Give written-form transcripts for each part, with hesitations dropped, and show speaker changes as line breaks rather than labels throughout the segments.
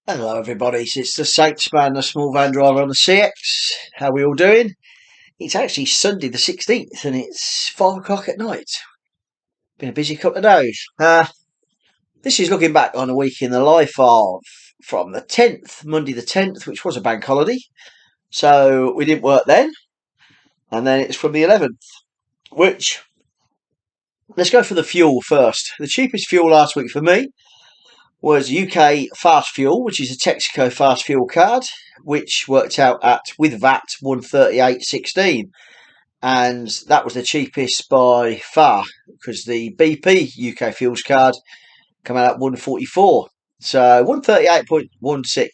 Hello everybody, it's the Saints man, the small van driver on the CX. How are we all doing? It's actually Sunday the 16th and it's 5 o'clock at night. Been a busy couple of days. This is looking back on a week in the life of from the 10th, Monday the 10th, which was a bank holiday. So we didn't work then. And then it's from the 11th, which, let's go for the fuel first. The cheapest fuel last week for me was UK Fast Fuel, which is a Texaco Fast Fuel card, which worked out at, with VAT, 138.16. And that was the cheapest by far, because the BP UK Fuels card came out at 144. So 138.16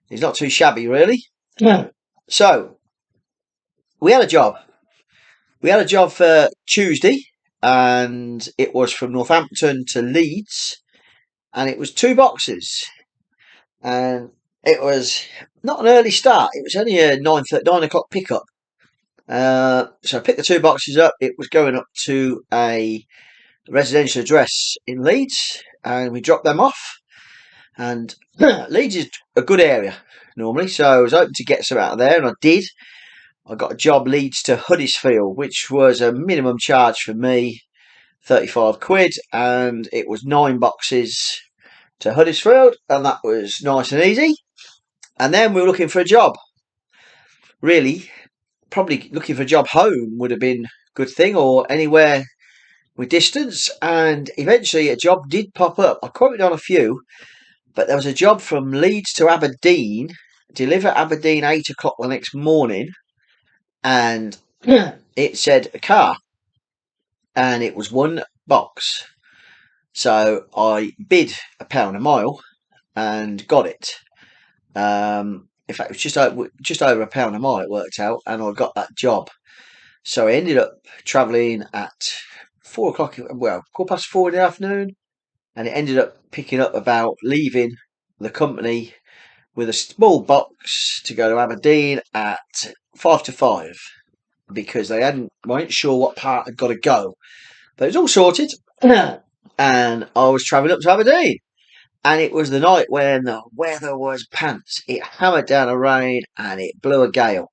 is not too shabby, really. Yeah. So we had a job. We had a job for Tuesday, and it was from Northampton to Leeds, and it was 2 boxes, and it was not an early start. It was only a 9 o'clock pickup. So I picked the 2 boxes up. It was going up to a residential address in Leeds, and we dropped them off. And Leeds is a good area normally, so I was hoping to get some out of there, and I did. I got a job Leeds to Huddersfield, which was a minimum charge for me, 35 quid, and it was 9 boxes to Huddersfield, and that was nice and easy. And then we were looking for a job. Really, probably looking for a job home would have been a good thing, or anywhere with distance. And eventually a job did pop up. I quoted on a few, but there was a job from Leeds to Aberdeen, deliver Aberdeen 8 o'clock the next morning, and it said a car, and it was 1 box. So I bid £1 a mile and got it. In fact, it was just over £1 a mile. It worked out, and I got that job. So I ended up travelling at 4 o'clock. Well, 4:15 in the afternoon, and it ended up picking up about leaving the company with a small box to go to Aberdeen at 5 to 5, because weren't sure what part had got to go, but it was all sorted. And I was travelling up to Aberdeen. And it was the night when the weather was pants. It hammered down a rain and it blew a gale.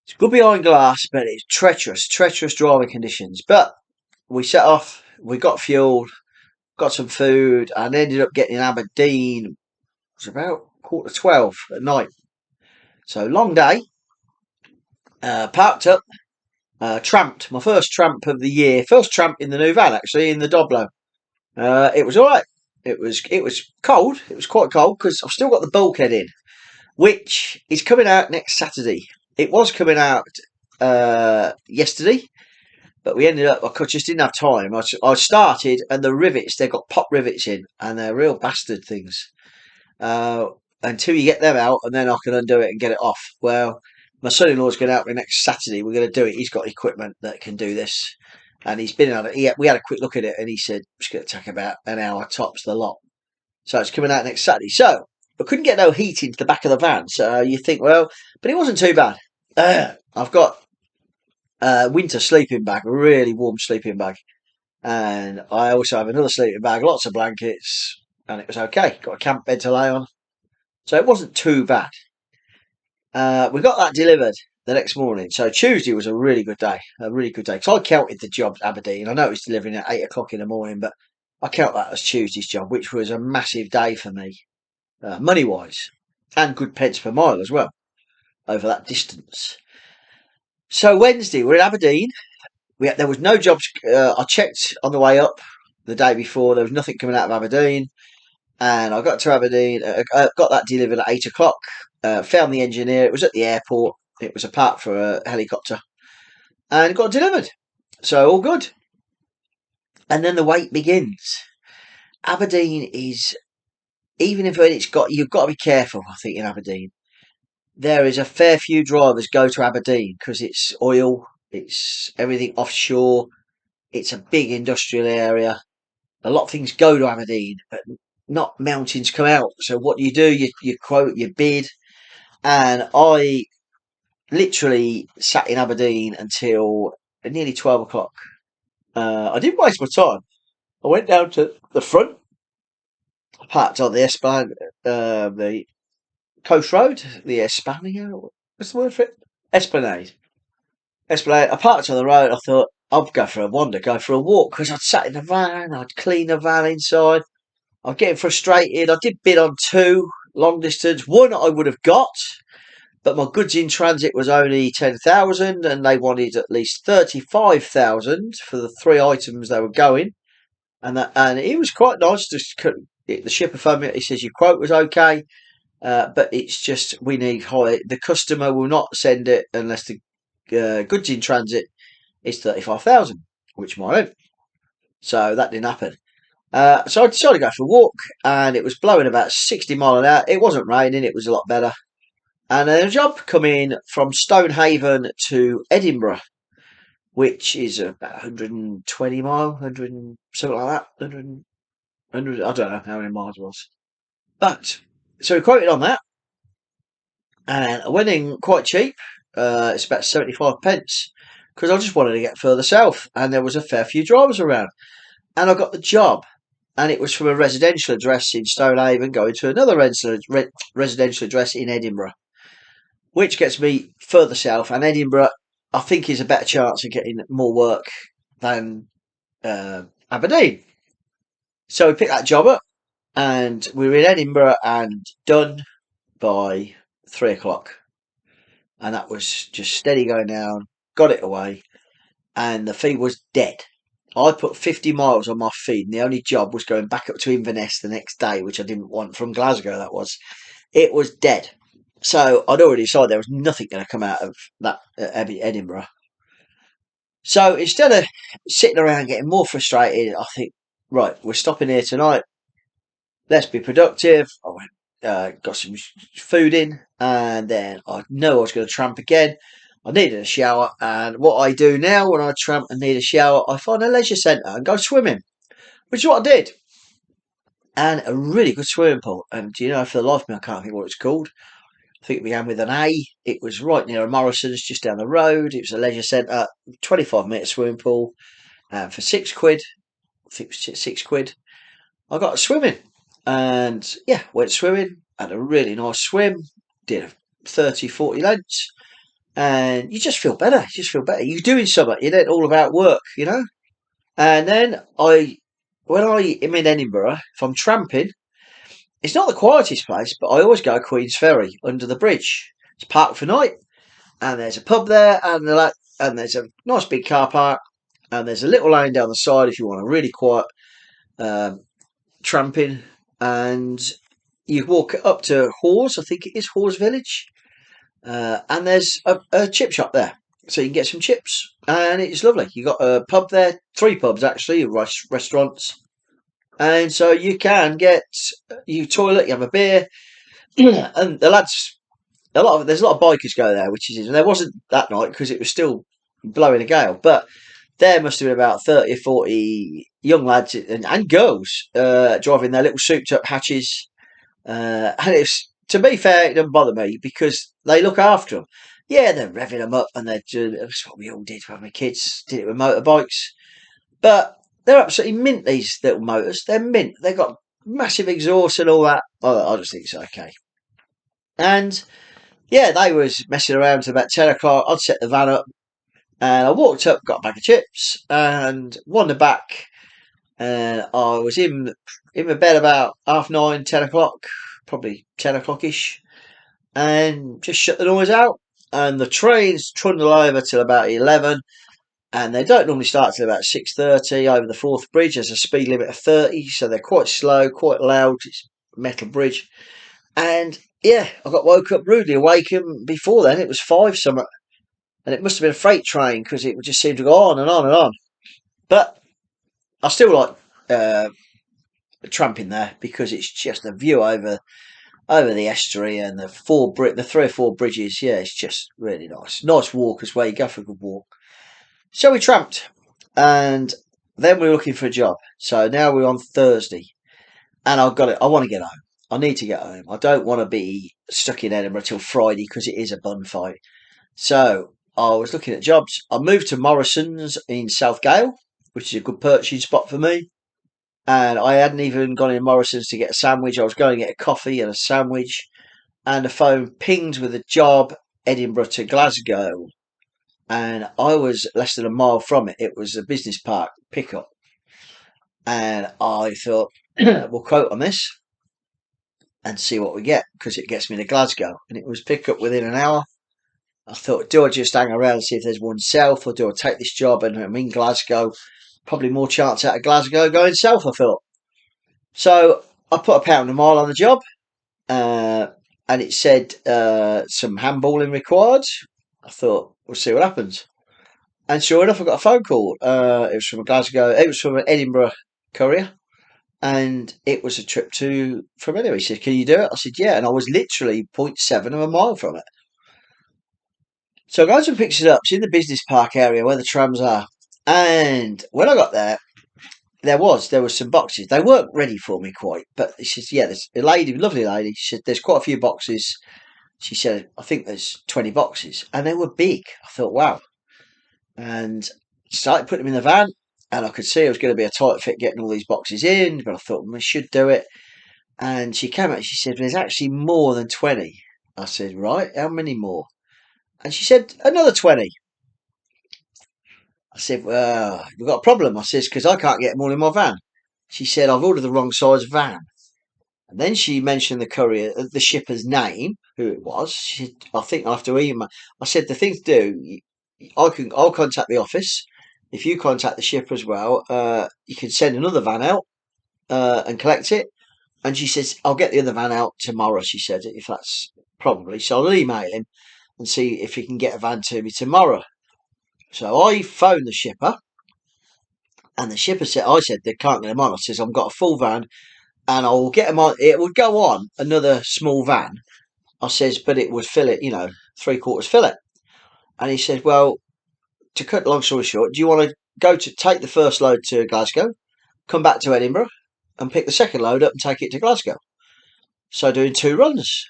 It's good behind glass, but it's treacherous driving conditions. But we set off, we got fuel, got some food, and ended up getting in Aberdeen. It was about 11:45 at night. So long day. Parked up, tramped. My first tramp of the year. First tramp in the new van, actually, in the Doblo. It was all right. It was cold. It was quite cold because I've still got the bulkhead in, which is coming out next Saturday. It was coming out yesterday, but we ended up. I just didn't have time. I started, and the rivets, they've got pop rivets in, and they're real bastard things. Until you get them out, and then I can undo it and get it off. Well, my son-in-law's going out next Saturday. We're going to do it. He's got equipment that can do this. And he's been on it. We had a quick look at it, and he said it's going to take about an hour tops the lot. So it's coming out next Saturday. So I couldn't get no heat into the back of the van. So you think, well, but it wasn't too bad. I've got a winter sleeping bag, a really warm sleeping bag, and I also have another sleeping bag, lots of blankets, and it was okay. Got a camp bed to lay on, so it wasn't too bad. We got that delivered the next morning. So Tuesday was a really good day, Because I counted the job at Aberdeen. I know it was delivering at 8 o'clock in the morning, but I count that as Tuesday's job, which was a massive day for me, money-wise, and good pence per mile as well, over that distance. So Wednesday, we're in Aberdeen. There was no jobs. I checked on the way up the day before. There was nothing coming out of Aberdeen. And I got to Aberdeen, got that delivered at 8 o'clock, found the engineer. It was at the airport. It was a part for a helicopter, and it got delivered. So all good. And then the wait begins. Aberdeen is, even if you've got to be careful, I think, in Aberdeen. There is a fair few drivers go to Aberdeen because it's oil, it's everything offshore, it's a big industrial area. A lot of things go to Aberdeen, but not mountains come out. So what do? You quote, you bid, and I literally sat in Aberdeen until nearly 12 o'clock. I didn't waste my time. I went down to the front, parked on the the coast road, the Esplanade. What's the word for it? Esplanade. Esplanade. I parked on the road. I thought I'd go for a wander, go for a walk because I'd sat in the van. I'd clean the van inside. I was getting frustrated. I did bid on two long distance. One I would have got, but my goods in transit was only 10,000, and they wanted at least 35,000 for the three items they were going. And it was quite nice. The shipper phoned me. He says your quote was okay, but it's just we need high. The customer will not send it unless the goods in transit is 35,000, which might own. So that didn't happen. So I decided to go for a walk, and it was blowing about 60 mile an hour. It wasn't raining; it was a lot better. And a job coming from Stonehaven to Edinburgh, which is about 120 mile, 100 something like that, 100, I don't know how many miles it was. But so we quoted on that, and I went in quite cheap. It's about 75 pence because I just wanted to get further south, and there was a fair few drivers around, and I got the job. And it was from a residential address in Stonehaven going to another residential address in Edinburgh, which gets me further south. And Edinburgh, I think, is a better chance of getting more work than Aberdeen. So we picked that job up, and we were in Edinburgh and done by 3 o'clock. And that was just steady going down, got it away, and the feed was dead. I put 50 miles on my feed, and the only job was going back up to Inverness the next day, which I didn't want from Glasgow, that was. It was dead. So I'd already decided there was nothing going to come out of that Edinburgh. So instead of sitting around getting more frustrated, I think, right, we're stopping here tonight. Let's be productive. I went, got some food in, and then I know I was going to tramp again. I needed a shower, and what I do now when I tramp and need a shower, I find a leisure centre and go swimming, which is what I did. And a really good swimming pool. And you know, for the life of me, I can't think what it's called. I think it began with an A. It was right near a Morrison's, just down the road. It was a leisure centre, 25-metre swimming pool, and for £6, I think it was £6, I got swimming. And yeah, went swimming, had a really nice swim, did a 30, 40 lengths, and you just feel better. You just feel better. You're doing something. You're not all about work, you know. And then when I am in Edinburgh, if I'm tramping, it's not the quietest place, but I always go Queen's Ferry under the bridge. It's parked for night, and there's a pub there, and there's a nice big car park, and there's a little lane down the side if you want a really quiet um, tramping, and you walk up to Hawes, I think it is Hawes Village, and there's a chip shop there, so you can get some chips, and it's lovely. You got a pub there, three pubs actually, restaurants, and so you can get you toilet, you have a beer, and the lads, there's a lot of bikers go there, which is, and there wasn't that night because it was still blowing a gale, but there must have been about 30 or 40 young lads and girls driving their little souped up hatches. And it's, to be fair, it doesn't bother me because they look after them. Yeah, they're revving them up, and they're doing, that's what we all did when we were kids, did it with motorbikes. But they're absolutely mint, these little motors. They're mint. They've got massive exhaust and all that. I just think it's okay. And yeah, they was messing around till about 10 o'clock. I'd set the van up, and I walked up, got a bag of chips, and wandered back. And I was in my bed about 9:30, 10 o'clock, probably 10 o'clock-ish, and just shut the noise out. And the trains trundle over till about 11, and they don't normally start till about 6:30 over the Forth Bridge. There's a speed limit of 30, so they're quite slow, quite loud. It's a metal bridge. And yeah, I got woke up rudely awakened. Before then, it was 5 something, and it must have been a freight train because it would just seem to go on and on and on. But I still like tramping there because it's just the view over the estuary and the 3 or 4 bridges. Yeah, it's just really nice. Nice walk as well. You go for a good walk. So we tramped, and then we were looking for a job. So now we're on Thursday, and I've got it. I want to get home. I need to get home. I don't want to be stuck in Edinburgh till Friday because it is a bun fight. So I was looking at jobs. I moved to Morrison's in South Gale, which is a good purchasing spot for me. And I hadn't even gone in Morrison's to get a sandwich. I was going to get a coffee and a sandwich, and the phone pinged with a job, Edinburgh to Glasgow. And I was less than a mile from it. It was a business park pickup. And I thought, we'll quote on this and see what we get, because it gets me to Glasgow. And it was pickup within an hour. I thought, do I just hang around and see if there's one south, or do I take this job and I'm in Glasgow? Probably more chance out of Glasgow going south, I thought. So I put £1 a mile on the job, uh, and it said some handballing required. I thought, we'll see what happens. And sure enough, I got a phone call. It was from a Glasgow. It was from an Edinburgh courier, and it was a trip from Edinburgh. He said, "Can you do it?" I said, "Yeah." And I was literally zero point 0.7 of a mile from it. So I goes and picks it up. It's in the business park area where the trams are. And when I got there, there was some boxes. They weren't ready for me quite, but she says, "Yeah, there's a lady, lovely lady." She said, "There's quite a few boxes." She said, "I think there's 20 boxes," and they were big. I thought, wow. And started putting them in the van, and I could see it was going to be a tight fit getting all these boxes in, but I thought we should do it. And she came out, she said, "There's actually more than 20." I said, "Right, how many more?" And she said, "Another 20." I said, "Well, we've got a problem." I says, "Because I can't get them all in my van." She said, "I've ordered the wrong size van." And then she mentioned the courier, the shipper's name, who it was. She said, "I think I'll have to email." I said, "The thing to do, I'll contact the office. If you contact the shipper as well, you can send another van out and collect it." And she says, "I'll get the other van out tomorrow." She said, "If that's probably." So I'll email him and see if he can get a van to me tomorrow. So I phoned the shipper, and the shipper said, "I said they can't get them on." I says, "I've got a full van, and I will get them on. It would go on another small van." I says, "But it would fill it, 3/4 fill it." And he said, "Well, to cut the long story short, do you want to take the first load to Glasgow, come back to Edinburgh, and pick the second load up and take it to Glasgow?" So doing 2 runs.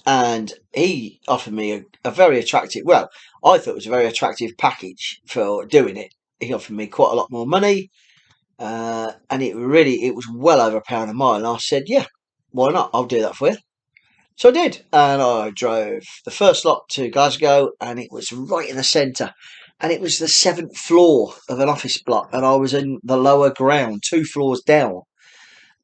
And he offered me a very attractive, well, I thought it was a very attractive package for doing it. He offered me quite a lot more money, and it was well over £1 a mile. And I said, "Yeah, why not? I'll do that for you." So I did, and I drove the first lot to Glasgow, and it was right in the centre. And it was the 7th floor of an office block, and I was in the lower ground, 2 floors down.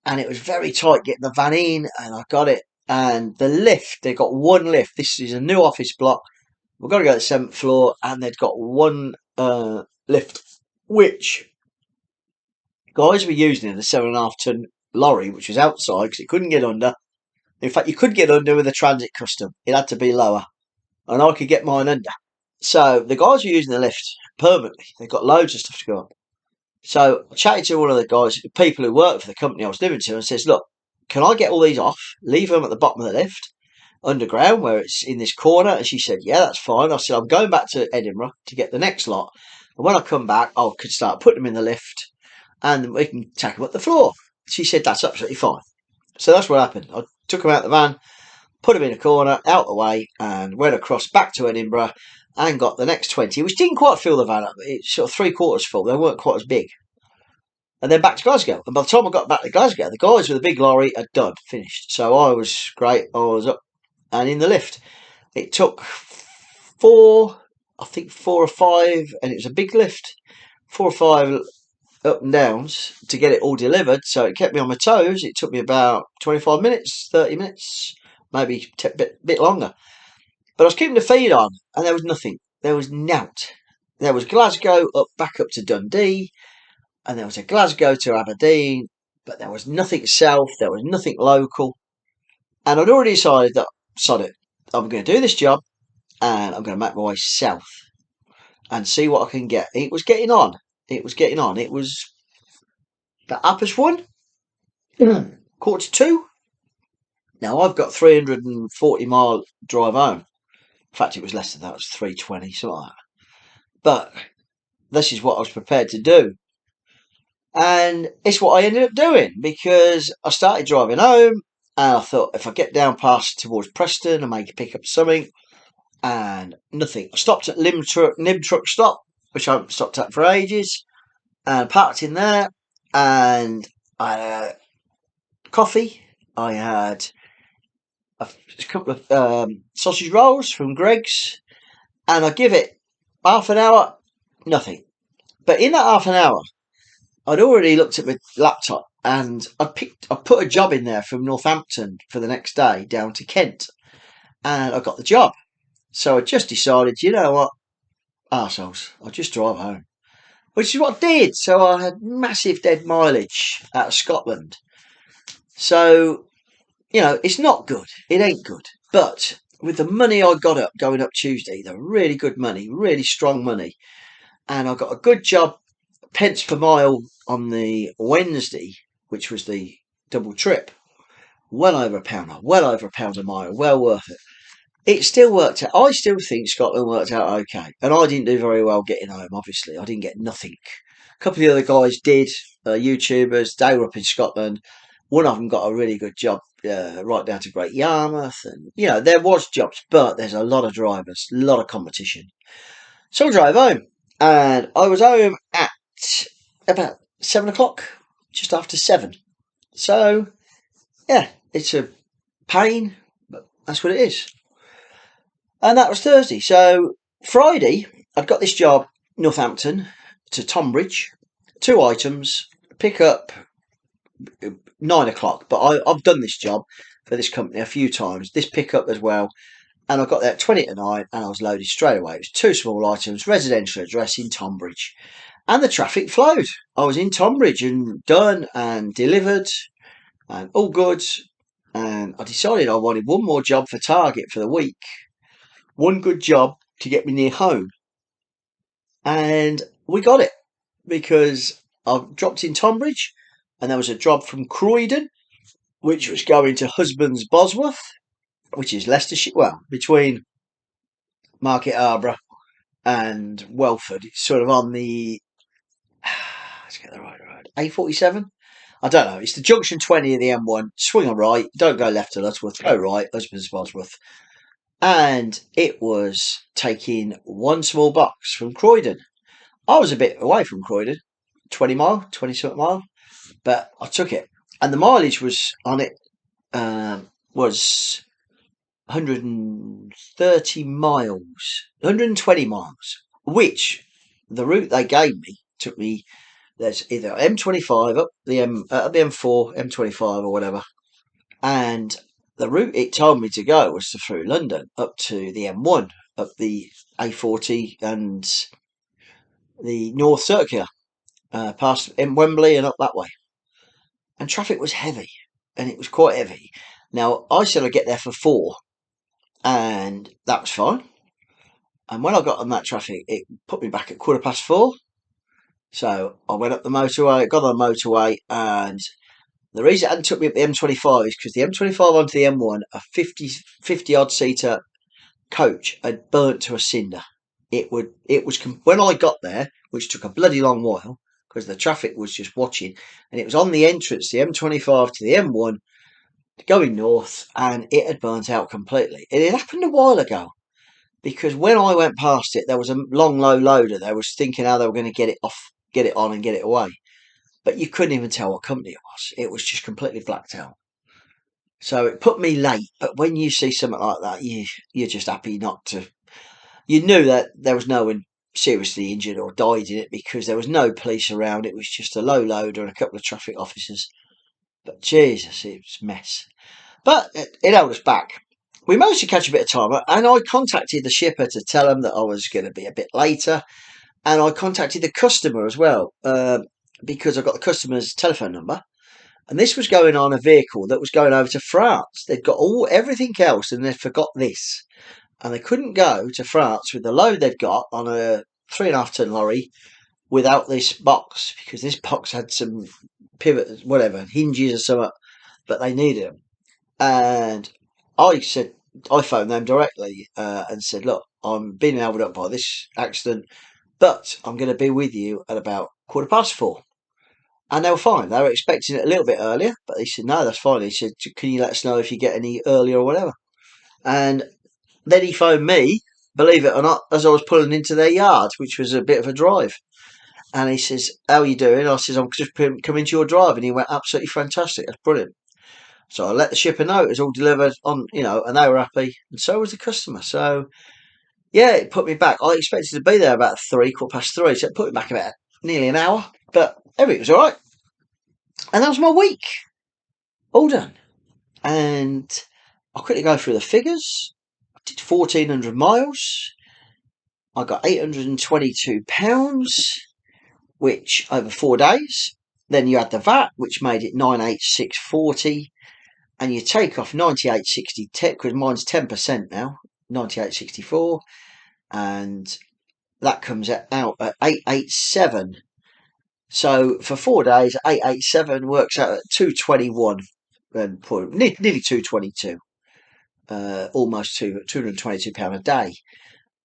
And it was very tight getting the van in, and I got it. And the lift, they got one lift. This is a new office block. We've got to go to the 7th floor, and they'd got one lift, which guys were using in the 7.5 ton lorry, which was outside because it couldn't get under. In fact, you could get under with a transit custom. It had to be lower, and I could get mine under. So the guys were using the lift permanently. They've got loads of stuff to go up. So I chatted to one of the guys, people who worked for the company I was living to, and says, "Look, can I get all these off, leave them at the bottom of the lift, underground, where it's in this corner?" And she said, "Yeah, that's fine." I said, "I'm going back to Edinburgh to get the next lot. And when I come back, I could start putting them in the lift, and we can take them up the floor." She said, "That's absolutely fine." So that's what happened. I took them out of the van, put them in a corner, out the way, and went across back to Edinburgh and got the next 20, which didn't quite fill the van up. It's sort of 3/4 full. They weren't quite as big. And then back to Glasgow. And by the time I got back to Glasgow, the guys with the big lorry had done, finished. So I was great. I was up and in the lift. It took I think 4 or 5, and it was a big lift, 4 or 5 up and downs to get it all delivered. So it kept me on my toes. It took me about 25 minutes, 30 minutes, maybe a bit longer. But I was keeping the feed on, and there was nothing. There was nout. There was Glasgow back up to Dundee, and there was a Glasgow to Aberdeen, but there was nothing south. There was nothing local. And I'd already decided that, sod it, I'm going to do this job, and I'm going to make my way south and see what I can get. It was getting on. It was getting on. It was the Uppers one, 1:45. Now I've got 340-mile drive home. In fact, it was less than that. It was 320, something like that. But this is what I was prepared to do. And it's what I ended up doing, because I started driving home, and I thought, if I get down past towards Preston, I may pick up something, and nothing. I stopped at Nib Truck Stop, which I haven't stopped at for ages, and parked in there, and I had coffee. I had a couple of sausage rolls from Greg's, and I give it half an hour, nothing. But in that half an hour, I'd already looked at my laptop and I put a job in there from Northampton for the next day down to Kent, and I got the job. So I just decided, you know what, arseholes, I'll just drive home, which is what I did. So I had massive dead mileage out of Scotland. So, it's not good. It ain't good. But with the money I got up going up Tuesday, the really good money, really strong money, and I got a good job, pence per mile on the Wednesday, which was the double trip. Well over a pound a mile, well worth it. It still worked out. I still think Scotland worked out okay. And I didn't do very well getting home, obviously. I didn't get nothing. A couple of the other guys did, YouTubers, they were up in Scotland. One of them got a really good job right down to Great Yarmouth. And, there was jobs, but there's a lot of drivers, a lot of competition. So I drove home. And I was home at about 7 o'clock, just after 7. So, yeah, it's a pain, but that's what it is. And that was Thursday. So Friday, I'd got this job, Northampton to Tonbridge, 2 items, pick up 9 o'clock. But I've done this job for this company a few times, this pickup as well. And I got there at 20 to 9 and I was loaded straight away. It was 2 small items, residential address in Tonbridge. And the traffic flowed. I was in Tonbridge and done and delivered and all good. And I decided I wanted one more job for Target for the week. One good job to get me near home. And we got it because I dropped in Tonbridge and there was a job from Croydon, which was going to Husbands Bosworth, which is Leicestershire, well, between Market Harborough and Welford. It's sort of on the, let's get the right road, A47? I don't know. It's the junction 20 of the M1. Swing a right, don't go left to Lutterworth, go right, Husbands Bosworth. And it was taking one small box from Croydon. I was a bit away from Croydon, 20 something mile, but I took it. And the mileage was on it, was 130 miles, 120 miles, which the route they gave me took me, there's either M25 up the M4, M25 or whatever, and the route it told me to go was through London up to the M1, up the A40 and the North Circular, past Wembley and up that way. And traffic was heavy, and it was quite heavy. Now, I said I'd get there for 4, and that was fine. And when I got on that traffic, it put me back at 4:15. So I went up the motorway, got on the motorway, and the reason it hadn't took me up the M25 is because the M25 onto the M1, a 50 odd seater coach had burnt to a cinder. It was when I got there, which took a bloody long while because the traffic was just watching, and it was on the entrance, the M25 to the M1 going north, and it had burnt out completely. It had happened a while ago because when I went past it, there was a long low loader. They was thinking how they were going to get it off, get it on, and get it away. But you couldn't even tell what company it was. It was just completely blacked out. So it put me late. But when you see something like that, you're just happy not to. You knew that there was no one seriously injured or died in it because there was no police around. It was just a low loader and a couple of traffic officers. But Jesus, it was a mess. But it held us back. We managed to catch a bit of time, and I contacted the shipper to tell him that I was going to be a bit later. And I contacted the customer as well, because I got the customer's telephone number. And this was going on a vehicle that was going over to France. They'd got everything else, and they'd forgot this. And they couldn't go to France with the load they'd got on a 3.5 ton lorry without this box, because this box had some pivots, whatever, hinges or something, but they needed them. And I phoned them directly and said, look, I'm being held up by this accident, but I'm going to be with you at about 4:15. And they were fine. They were expecting it a little bit earlier, but they said, no, that's fine. He said, can you let us know if you get any earlier or whatever? And then he phoned me, believe it or not, as I was pulling into their yard, which was a bit of a drive. And he says, "How are you doing?" I says, "I'm just coming to your drive." And he went, "Absolutely fantastic. That's brilliant." So I let the shipper know it was all delivered on, and they were happy, and so was the customer. So yeah, it put me back. I expected to be there about 3, 3:15, so it put me back about nearly an hour. But everything was all right, and that was my week all done. And I'll quickly go through the figures. I did 1,400 miles. I got £822, which over 4 days. Then you add the VAT, which made it 98640, and you take off 9860 because mine's 10% now, 9864, and that comes out at 887. So for 4 days, 887 works out at 221, and nearly 222, almost £222 a day.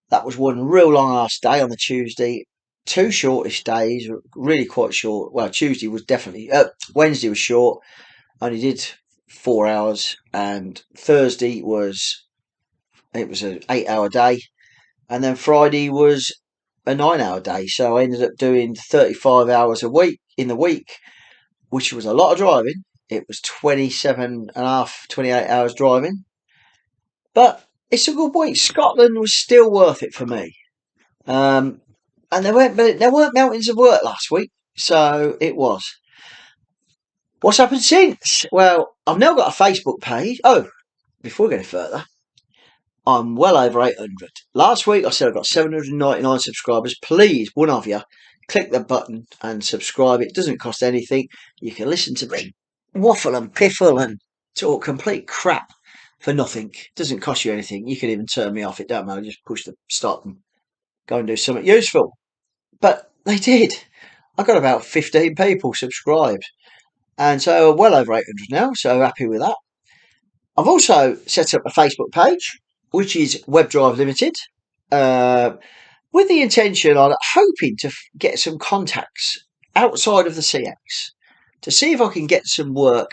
That was one real long ass day on the Tuesday. Two shortish days, really quite short. Well, Tuesday was definitely, Wednesday was short. Only did 4 hours, and Thursday it was an 8 hour day, and then Friday was a 9 hour day. So I ended up doing 35 hours a week in the week, which was a lot of driving. It was 27 and a half, 28 hours driving, but it's a good week. Scotland was still worth it for me. And there weren't mountains of work last week, so it was. What's happened since? Well, I've now got a Facebook page. Oh, before we go any further, I'm well over 800. Last week I said I've got 799 subscribers. Please, one of you, click the button and subscribe. It doesn't cost anything. You can listen to me waffle and piffle and talk complete crap for nothing. It doesn't cost you anything. You can even turn me off. It don't matter. Just push the stop and go and do something useful. But they did. I got about 15 people subscribed. And so well over 800 now. So happy with that. I've also set up a Facebook page, which is WebDrive Limited, with the intention on hoping to get some contacts outside of the CX to see if I can get some work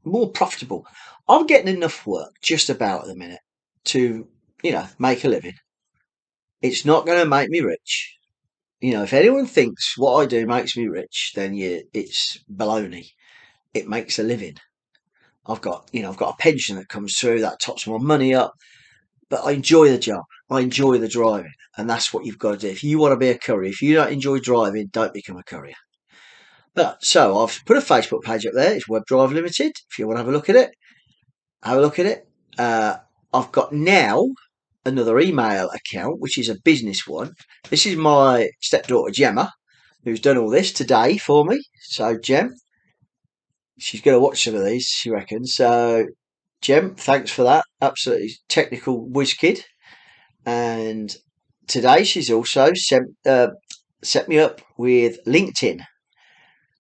more profitable. I'm getting enough work just about at the minute to, make a living. It's not going to make me rich. If anyone thinks what I do makes me rich, then it's baloney. It makes a living. I've got a pension that comes through that tops my money up, but I enjoy the job. I enjoy the driving, and that's what you've got to do. If you want to be a courier, if you don't enjoy driving, don't become a courier. But so I've put a Facebook page up there. It's WebDrive Limited. If you want to have a look at it, have a look at it. I've got now another email account, which is a business one. This is my stepdaughter Gemma, who's done all this today for me. So Gem, she's going to watch some of these, she reckons. So Gem, thanks for that. Absolutely technical whiz kid. And today she's also set me up with LinkedIn,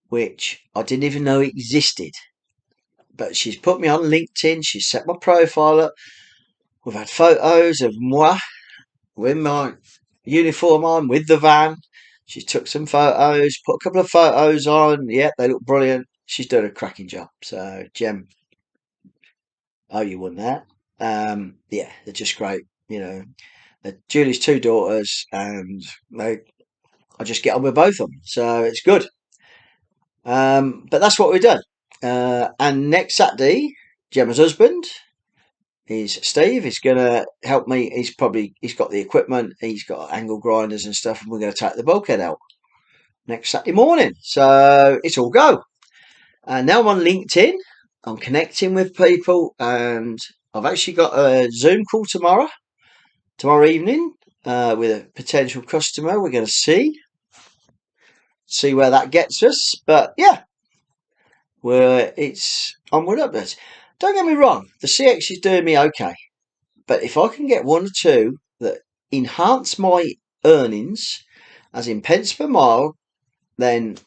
which I didn't even know existed. But she's put me on LinkedIn. She's set my profile up. We've had photos of moi with my uniform on, with the van. She took some photos, put a couple of photos on. Yeah, they look brilliant. She's done a cracking job. So, Gem, oh, you won that. Yeah, they're just great. Julie's two daughters, and I just get on with both of them. So it's good. But that's what we've done. And next Saturday, Gemma's husband is Steve. He's going to help me. He's got the equipment. He's got angle grinders and stuff, and we're going to take the bulkhead out next Saturday morning. So it's all go. And now I'm on LinkedIn. I'm connecting with people, and I've actually got a Zoom call tomorrow evening with a potential customer. We're going to see where that gets us. But yeah, it's onward upwards. Don't get me wrong, the CX is doing me okay, but if I can get one or two that enhance my earnings, as in pence per mile, then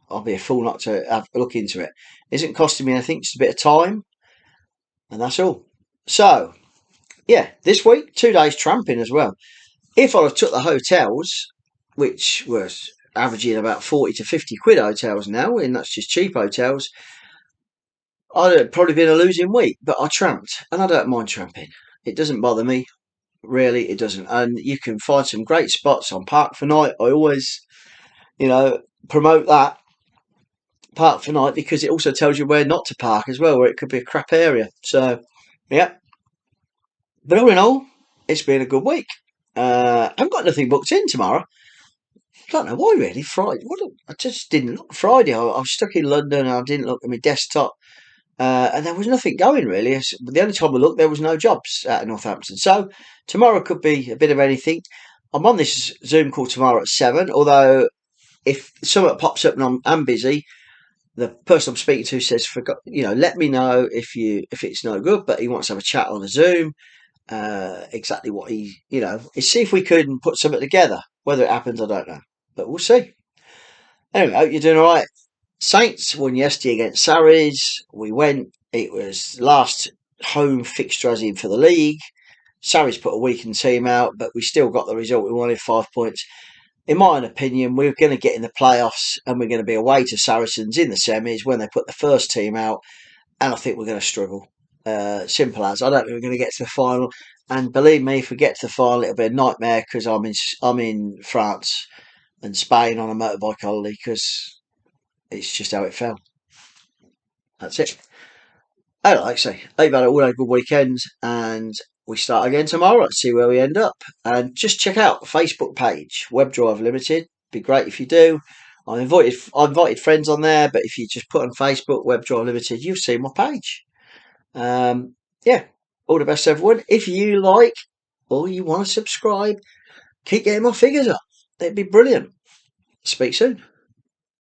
I'll be a fool not to have a look into it. It isn't costing me anything, just a bit of time, and that's all. So yeah, this week 2 days tramping as well. If I'd have took the hotels, which was averaging about 40 to 50 quid hotels now, and that's just cheap hotels, I'd have probably been a losing week. But I tramped, and I don't mind tramping. It doesn't bother me, really. It doesn't. And you can find some great spots on Park for Night. I always, promote that park for night, because it also tells you where not to park as well, where it could be a crap area. So, yeah. But all in all, it's been a good week. I've got nothing booked in tomorrow. I don't know why really. Friday, I just didn't look Friday. I was stuck in London and I didn't look at my desktop, and there was nothing going really. The only time I looked, there was no jobs out of Northampton. So tomorrow could be a bit of anything. I'm on this Zoom call tomorrow at 7. Although if something pops up and I'm busy, the person I'm speaking to says, let me know if it's no good. But he wants to have a chat on the Zoom. Exactly what see if we can put something together. Whether it happens, I don't know, but we'll see. Anyway, I hope you're doing all right. Saints won yesterday against Sarries. We went. It was last home fixture as in for the league. Sarries put a weakened team out, but we still got the result. We wanted 5 points. In my opinion, we're going to get in the playoffs and we're going to be away to Saracens in the semis when they put the first team out. And I think we're going to struggle. Simple as. I don't think we're going to get to the final. And believe me, if we get to the final, it'll be a nightmare because I'm in France and Spain on a motorbike holiday because it's just how it fell. That's it. Like I say, they've had all a good weekend, and we start again tomorrow. See where we end up, and just check out the Facebook page, WebDrive Limited. Be great if you do. I invited friends on there, but if you just put on Facebook WebDrive Limited, you'll see my page. Yeah, all the best, everyone. If you like or you want to subscribe, keep getting my figures up. It'd be brilliant. Speak soon.